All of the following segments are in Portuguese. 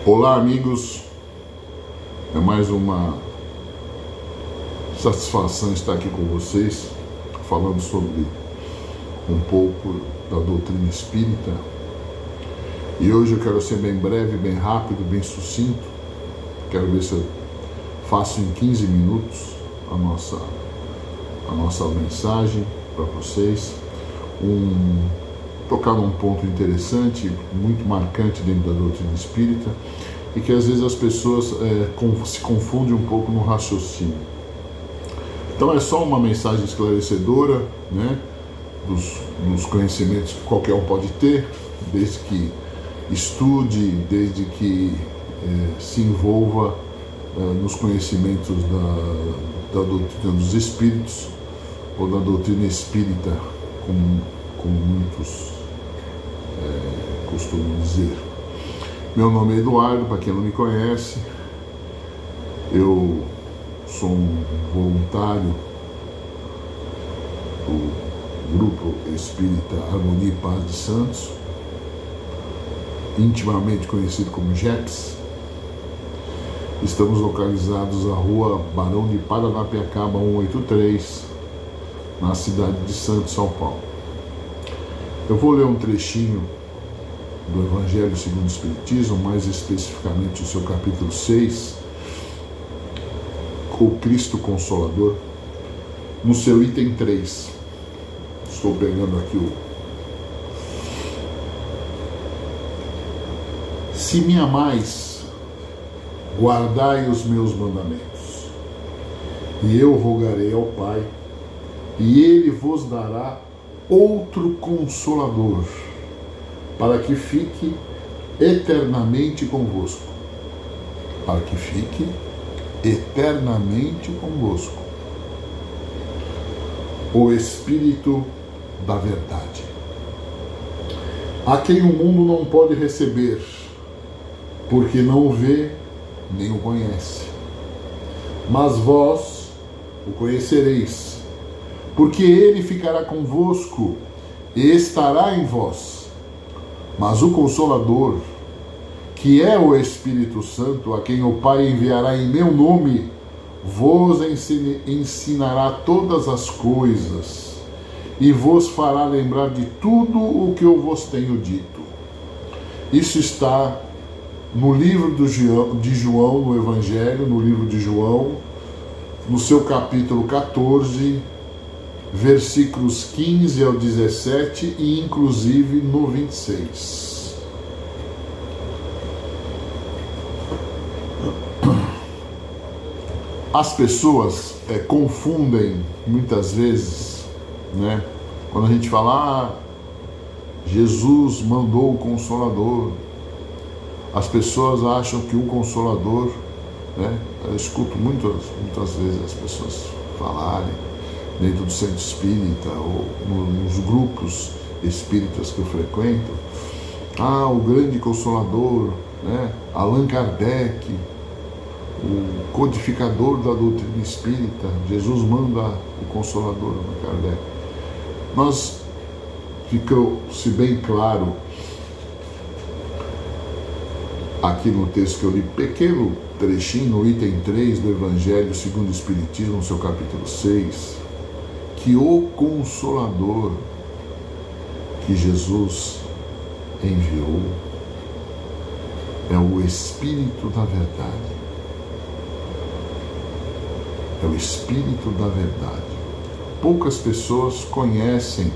Olá, amigos. É mais uma satisfação estar aqui com vocês, falando sobre um pouco da doutrina espírita. E hoje eu quero ser bem breve, bem rápido, bem sucinto. Quero ver se eu faço em 15 minutos a nossa mensagem para vocês. Tocar num ponto interessante, muito marcante dentro da doutrina espírita, e que às vezes as pessoas se confundem um pouco no raciocínio. Então é só uma mensagem esclarecedora, né, dos conhecimentos que qualquer um pode ter, desde que estude, desde que se envolva nos conhecimentos da doutrina dos espíritos, ou da doutrina espírita, como muitos costumam dizer. Meu nome é Eduardo, para quem não me conhece. Eu sou um voluntário do Grupo Espírita Harmonia e Paz de Santos, intimamente conhecido como GEPS. Estamos localizados na rua Barão de Paranapiacaba 183, na cidade de Santos, São Paulo. Eu vou ler um trechinho do Evangelho segundo o Espiritismo, mais especificamente o seu capítulo 6, o Cristo Consolador, no seu item 3. Estou pegando aqui Se me amais, guardai os meus mandamentos, e eu rogarei ao Pai, e ele vos dará outro Consolador, para que fique eternamente convosco. Para que fique eternamente convosco. O Espírito da Verdade, a quem o mundo não pode receber, porque não o vê nem o conhece. Mas vós o conhecereis, porque ele ficará convosco e estará em vós. Mas o Consolador, que é o Espírito Santo, a quem o Pai enviará em meu nome, vos ensinará todas as coisas e vos fará lembrar de tudo o que eu vos tenho dito. Isso está no livro de João, no Evangelho, no livro de João, no seu capítulo 14, versículos 15 ao 17 e inclusive no 26. As pessoas confundem muitas vezes, né? Quando a gente fala, Jesus mandou o Consolador, as pessoas acham que o Consolador, né? Eu escuto muitas vezes as pessoas falarem, dentro do centro espírita ou nos grupos espíritas que eu frequento, o grande Consolador, né? Allan Kardec, o codificador da doutrina espírita, Jesus manda o Consolador, Allan Kardec. Mas ficou-se bem claro aqui no texto que eu li, pequeno trechinho, no item 3 do Evangelho segundo o Espiritismo, no seu capítulo 6, que o Consolador que Jesus enviou é o Espírito da Verdade. É o Espírito da Verdade. Poucas pessoas conhecem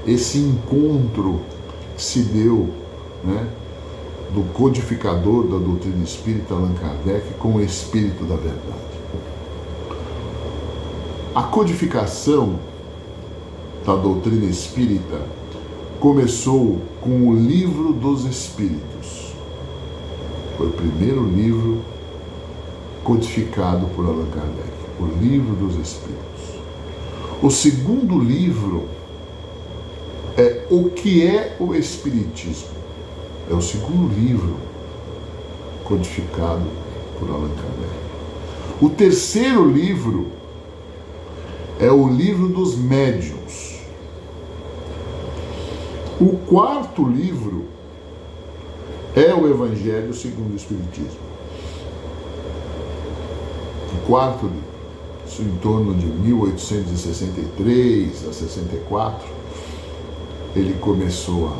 esse encontro que se deu, né, do codificador da doutrina espírita, Allan Kardec, com o Espírito da Verdade. A codificação da doutrina espírita começou com o Livro dos Espíritos. Foi o primeiro livro codificado por Allan Kardec, o Livro dos Espíritos. O segundo livro é O que é o Espiritismo. É o segundo livro codificado por Allan Kardec. O terceiro livro é o Livro dos Médiuns. O quarto livro é o Evangelho segundo o Espiritismo. O quarto livro, isso em torno de 1863 a 64, ele começou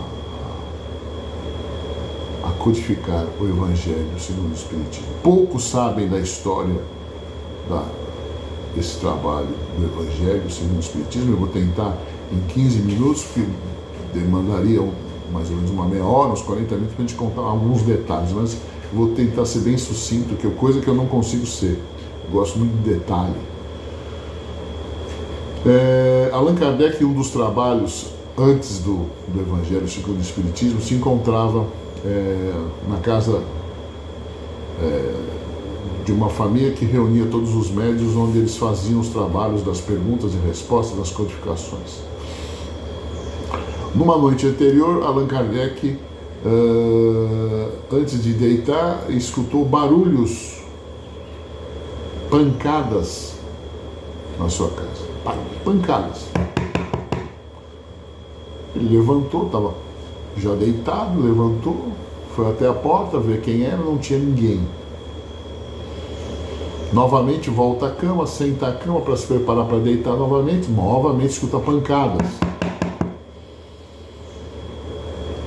a codificar o Evangelho segundo o Espiritismo. Poucos sabem da história desse trabalho do Evangelho segundo o Espiritismo. Eu vou tentar em 15 minutos, que demandaria mais ou menos uma meia hora, uns 40 minutos, para a gente contar alguns detalhes, mas eu vou tentar ser bem sucinto, que é coisa que eu não consigo ser. Eu gosto muito de detalhe. Allan Kardec, um dos trabalhos antes do Evangelho segundo o Espiritismo, se encontrava na casa de uma família que reunia todos os médiuns, onde eles faziam os trabalhos das perguntas e respostas, das codificações. Numa noite anterior, Allan Kardec, antes de deitar, escutou barulhos, pancadas na sua casa. Pancadas. Ele levantou, estava já deitado, levantou, foi até a porta ver quem era, não tinha ninguém. Novamente volta à cama, senta à cama para se preparar para deitar novamente escuta pancadas.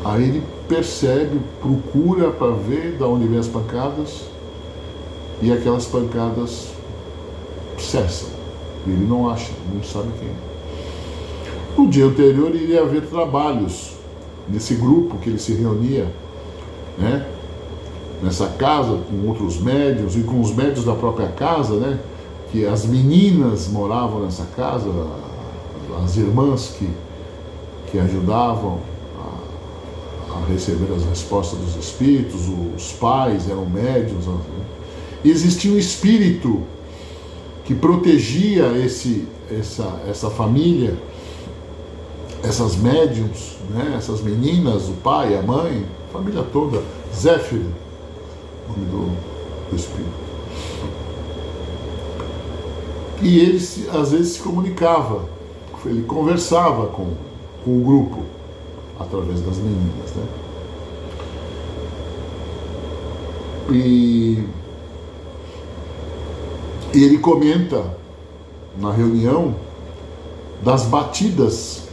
Aí ele percebe, procura para ver de onde vem as pancadas, e aquelas pancadas cessam. Ele não acha, não sabe quem. No dia anterior iria haver trabalhos nesse grupo que ele se reunia, né? Nessa casa, com outros médiuns e com os médiuns da própria casa, né? Que as meninas moravam nessa casa, as irmãs que ajudavam a receber as respostas dos espíritos, os pais eram médiuns. E existia um espírito que protegia essa família, essas médiuns, né? Essas meninas, o pai, a mãe, a família toda. Zéfiro, nome do espírito. E ele às vezes se comunicava, ele conversava com o grupo através das meninas, né? E ele comenta na reunião das batidas,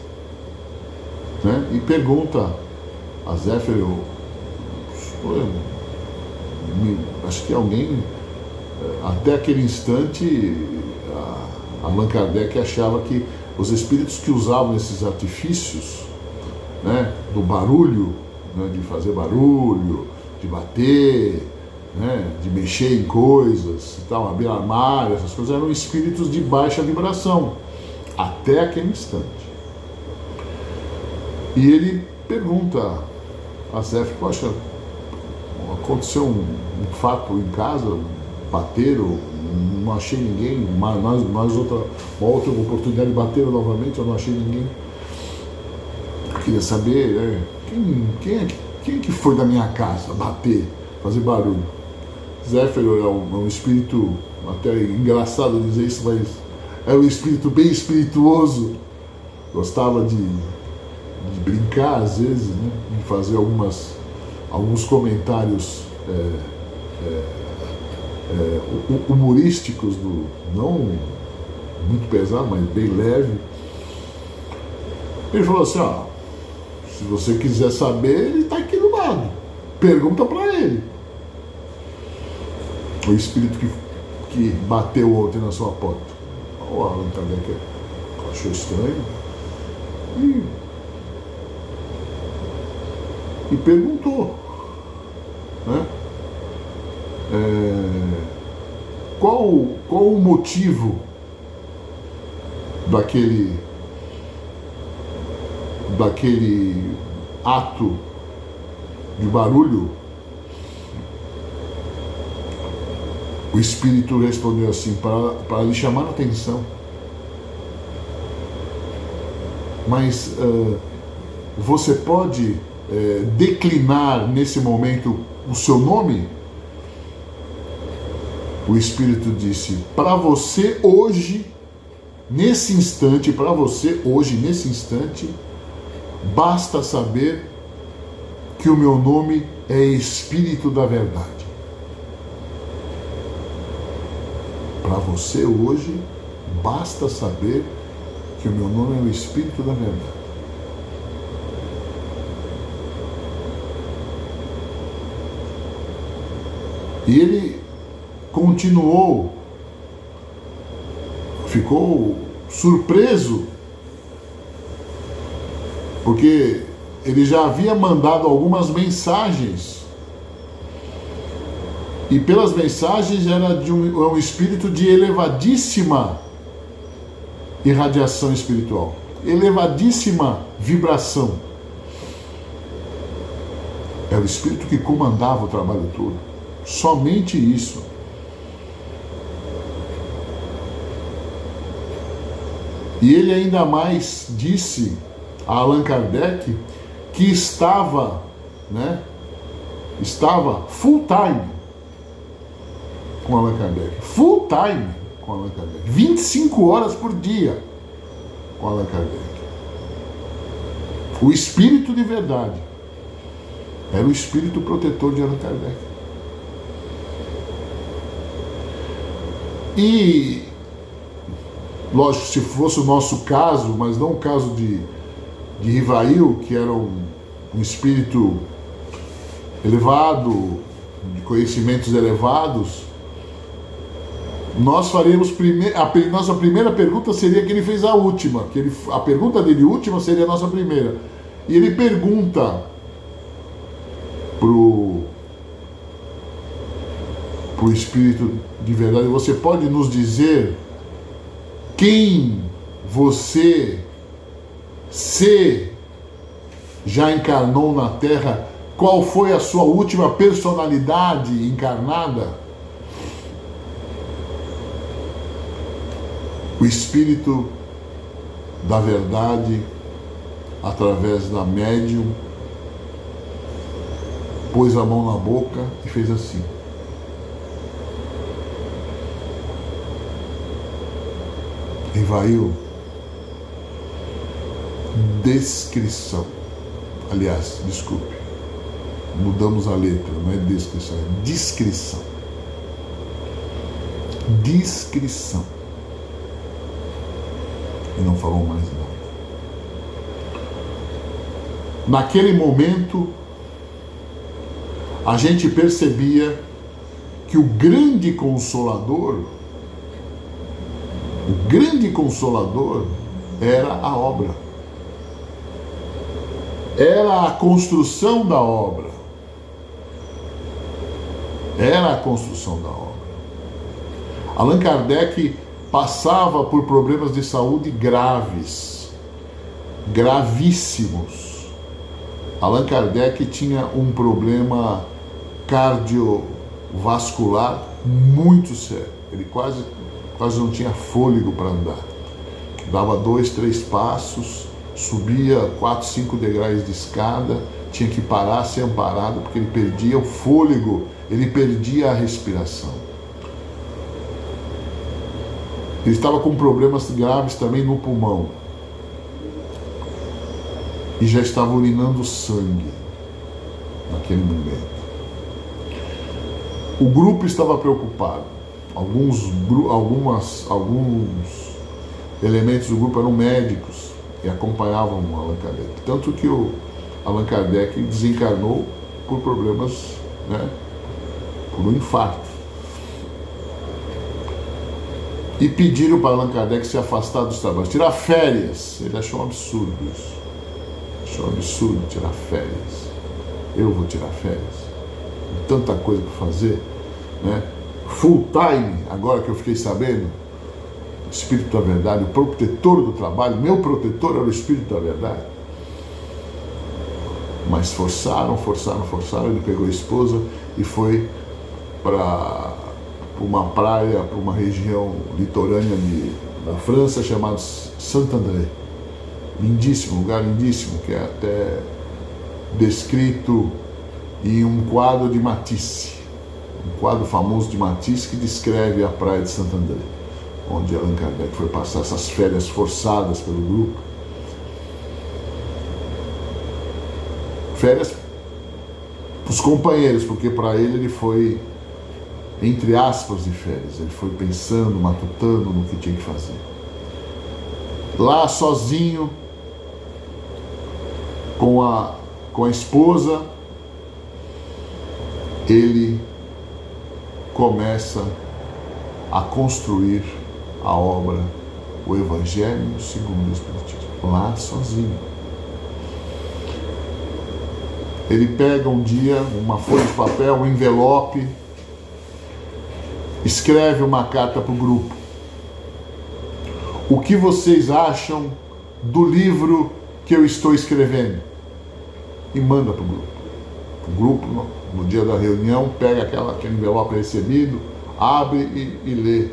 né? E pergunta a Zéfiro, acho que alguém, até aquele instante, Allan Kardec achava que os espíritos que usavam esses artifícios, né, do barulho, né, de fazer barulho, de bater, né, de mexer em coisas, e tal, abrir armário, essas coisas, eram espíritos de baixa vibração, até aquele instante. E ele pergunta a Zéfiro, poxa, aconteceu um fato em casa, bateram, não achei ninguém, uma outra oportunidade, bateram novamente, eu não achei ninguém. Eu queria saber, quem é que foi da minha casa bater, fazer barulho? Zéfiro é um espírito, até engraçado dizer isso, mas é um espírito bem espirituoso, gostava de brincar às vezes, né? De fazer alguns comentários humorísticos, não muito pesado, mas bem leve. Ele falou assim, se você quiser saber, ele está aqui do lado, pergunta para ele. O espírito que bateu ontem na sua porta. O Allan Kardec achou estranho e perguntou, né? Qual o motivo daquele ato de barulho? O espírito respondeu assim, para lhe chamar a atenção. Mas você pode declinar nesse momento o seu nome? O espírito disse, para você hoje, nesse instante, basta saber que que o meu nome é Espírito da Verdade. Para você hoje, basta saber que o meu nome é o Espírito da Verdade. E ele continuou, ficou surpreso, porque ele já havia mandado algumas mensagens, e pelas mensagens era de um espírito de elevadíssima irradiação espiritual, elevadíssima vibração. Era o espírito que comandava o trabalho todo, somente isso. E ele ainda mais disse a Allan Kardec que estava full time com Allan Kardec. Full time com Allan Kardec. 25 horas por dia com Allan Kardec. O espírito de verdade era o espírito protetor de Allan Kardec. E, lógico, se fosse o nosso caso, mas não o caso de Rivail, que era um espírito elevado, de conhecimentos elevados, nós faríamos nossa primeira pergunta seria que ele fez a última, a pergunta dele última seria a nossa primeira. E ele pergunta pro espírito de verdade: você pode nos dizer quem você já encarnou na Terra? Qual foi a sua última personalidade encarnada? O espírito da verdade, através da médium, pôs a mão na boca e fez assim. Rivail, descrição. Aliás, desculpe, mudamos a letra, não é descrição, é discrição. Discrição. E não falou mais nada. Naquele momento, a gente percebia que o grande consolador era a obra. Era a construção da obra. Era a construção da obra. Allan Kardec passava por problemas de saúde graves, gravíssimos. Allan Kardec tinha um problema cardiovascular muito sério. Ele quase não tinha fôlego para andar. Dava 2, 3 passos, subia 4, 5 degraus de escada, tinha que parar, ser amparado, porque ele perdia o fôlego, ele perdia a respiração. Ele estava com problemas graves também no pulmão. E já estava urinando sangue naquele momento. O grupo estava preocupado. Alguns elementos do grupo eram médicos e acompanhavam o Allan Kardec. Tanto que o Allan Kardec desencarnou por problemas, por um infarto. E pediram para Allan Kardec se afastar dos trabalhos, tirar férias. Ele achou um absurdo isso. Achou um absurdo tirar férias. Eu vou tirar férias? Tem tanta coisa para fazer, Full time, agora que eu fiquei sabendo, o Espírito da Verdade, o protetor do trabalho, meu protetor era o Espírito da Verdade. Mas forçaram, ele pegou a esposa e foi para uma praia, para uma região litorânea da França chamada Saint-André. Lindíssimo, lugar lindíssimo, que é até descrito em um quadro de Matisse. Um quadro famoso de Matisse que descreve a praia de Saint-André, onde Allan Kardec foi passar essas férias forçadas pelo grupo. Férias os companheiros, porque para ele foi, entre aspas, de férias. Ele foi pensando, matutando no que tinha que fazer. Lá sozinho, com a esposa, ele começa a construir a obra, o Evangelho segundo o Espiritismo, lá sozinho. Ele pega um dia uma folha de papel, um envelope, escreve uma carta para o grupo. O que vocês acham do livro que eu estou escrevendo? E manda para o grupo. O grupo, no dia da reunião, pega aquele envelope recebido, abre e lê.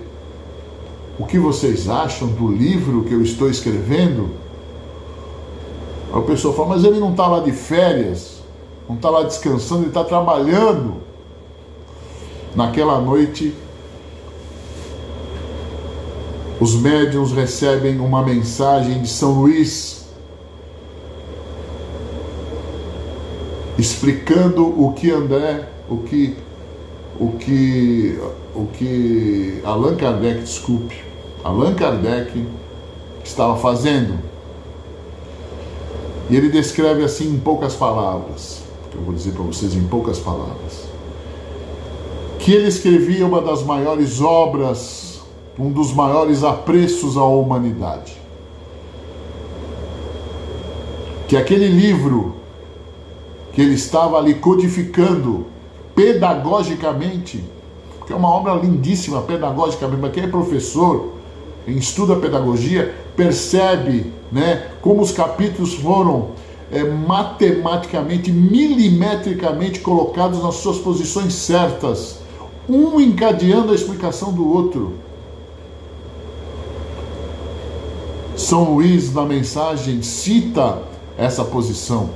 O que vocês acham do livro que eu estou escrevendo? Aí a pessoa fala, mas ele não está lá de férias, não está lá descansando, ele está trabalhando. Naquela noite, os médiuns recebem uma mensagem de São Luís, explicando o que Allan Kardec estava fazendo. E ele descreve assim em poucas palavras, que eu vou dizer para vocês em poucas palavras, que ele escrevia uma das maiores obras, um dos maiores apreços à humanidade. Que aquele livro que ele estava ali codificando pedagogicamente, que é uma obra lindíssima pedagogicamente, para quem é professor, quem estuda pedagogia, percebe, né, como os capítulos foram matematicamente, milimetricamente colocados nas suas posições certas, um encadeando a explicação do outro. São Luís, na mensagem, cita essa posição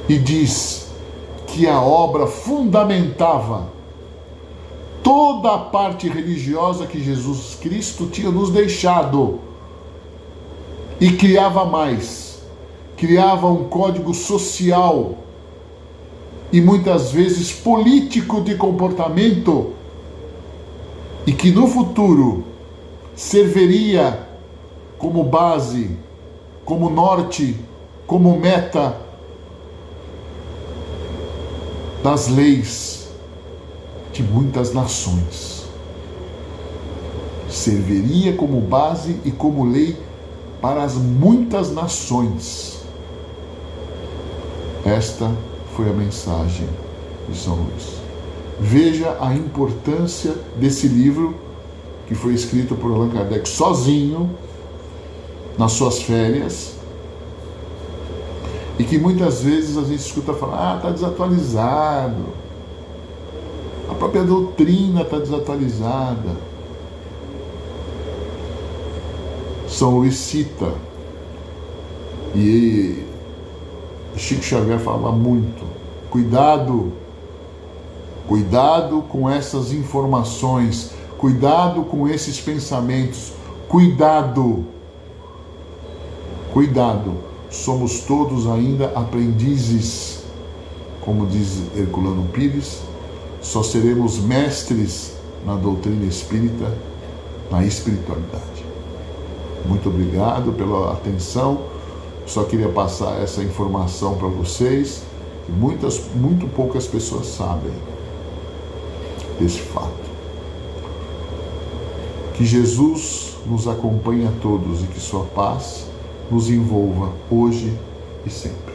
e diz que a obra fundamentava toda a parte religiosa que Jesus Cristo tinha nos deixado e criava mais, criava um código social e muitas vezes político de comportamento, e que no futuro serviria como base, como norte, como meta das leis de muitas nações. Serviria como base e como lei para as muitas nações. Esta foi a mensagem de São Luís. Veja a importância desse livro que foi escrito por Allan Kardec sozinho, nas suas férias, e que muitas vezes a gente escuta falar, está desatualizado, a própria doutrina está desatualizada. São Luís cita, e Chico Xavier falava muito, cuidado com essas informações, cuidado com esses pensamentos, cuidado, somos todos ainda aprendizes, como diz Herculano Pires, só seremos mestres na doutrina espírita, na espiritualidade. Muito obrigado pela atenção, só queria passar essa informação para vocês, que muito poucas pessoas sabem desse fato. Que Jesus nos acompanhe a todos e que sua paz nos envolva hoje e sempre.